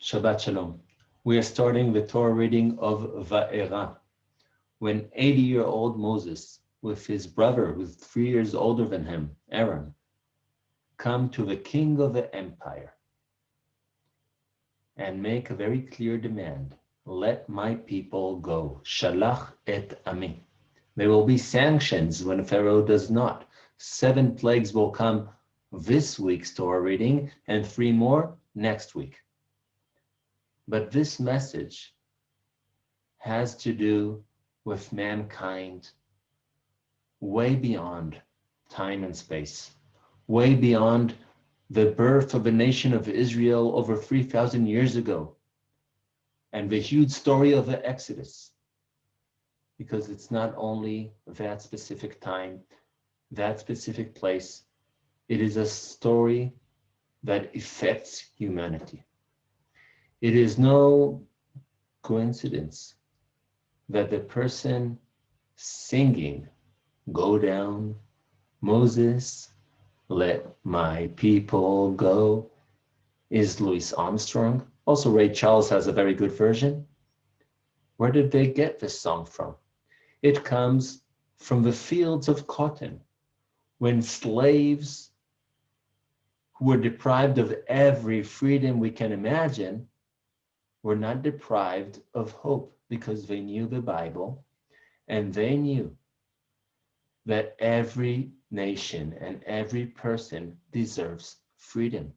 Shabbat Shalom. We are starting the Torah reading of Vaera, when 80-year-old Moses, with his brother, who's 3 years older than him, Aaron, come to the king of the empire and make a very clear demand. Let my people go. Shalach et ami. There will be sanctions when Pharaoh does not. 7 plagues will come this week's Torah reading and 3 more next week. But this message has to do with mankind way beyond time and space, way beyond the birth of the nation of Israel over 3,000 years ago, and the huge story of the Exodus, because it's not only that specific time, that specific place, it is a story that affects humanity. It is no coincidence that the person singing, "Go down, Moses, let my people go," is Louis Armstrong. Also, Ray Charles has a very good version. Where did they get this song from? It comes from the fields of cotton, when slaves who were deprived of every freedom we can imagine were not deprived of hope, because they knew the Bible and they knew that every nation and every person deserves freedom.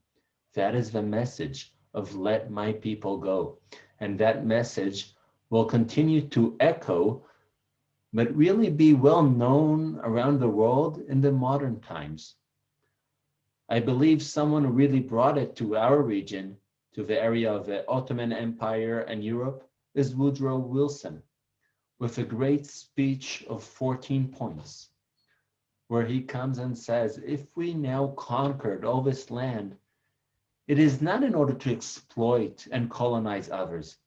That is the message of "let my people go." And that message will continue to echo, but really be well known around the world in the modern times. I believe someone really brought it to our region, to the area of the Ottoman Empire and Europe, is Woodrow Wilson, with a great speech of 14 points, where he comes and says, if we now conquered all this land, it is not in order to exploit and colonize others.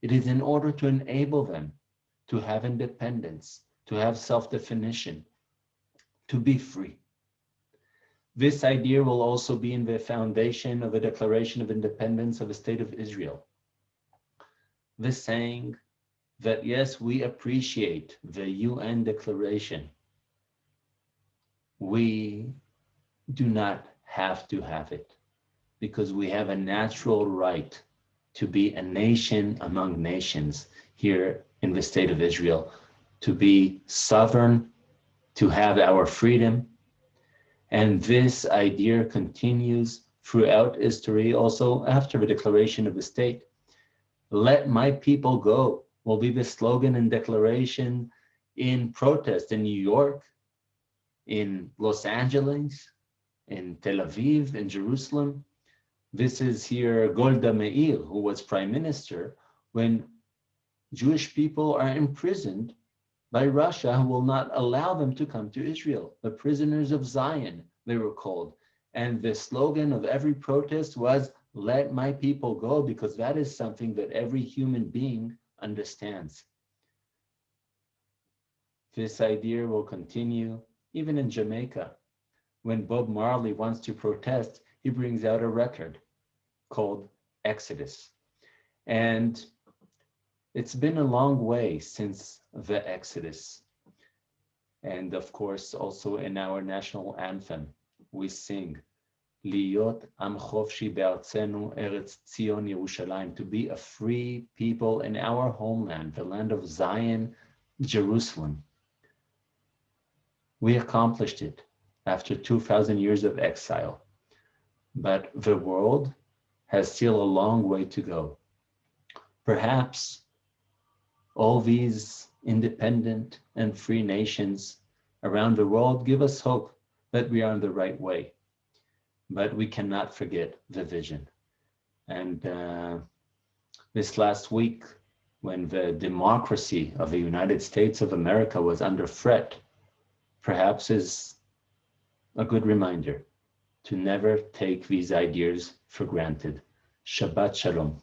It is in order to enable them to have independence, to have self-definition, to be free. This idea will also be in the foundation of a Declaration of Independence of the State of Israel. This saying that, yes, we appreciate the UN declaration. We do not have to have it, because we have a natural right to be a nation among nations here in the State of Israel, to be sovereign, to have our freedom. And this idea continues throughout history, also after the declaration of the state. Let my people go will be the slogan and declaration in protest in New York, in Los Angeles, in Tel Aviv, in Jerusalem. This is here Golda Meir, who was prime minister, when Jewish people are imprisoned by Russia, who will not allow them to come to Israel. The prisoners of Zion, they were called. And the slogan of every protest was, "Let my people go," because that is something that every human being understands. This idea will continue even in Jamaica. When Bob Marley wants to protest, he brings out a record called Exodus. And it's been a long way since the Exodus. And of course, also in our national anthem, we sing, Liot am chofshi be'artzenu eretz Tzion Yerushalayim, to be a free people in our homeland, the land of Zion, Jerusalem. We accomplished it after 2,000 years of exile, but the world has still a long way to go. Perhaps all these independent and free nations around the world give us hope that we are on the right way, but we cannot forget the vision. And this last week, when the democracy of the United States of America was under threat, perhaps is a good reminder to never take these ideas for granted. Shabbat Shalom.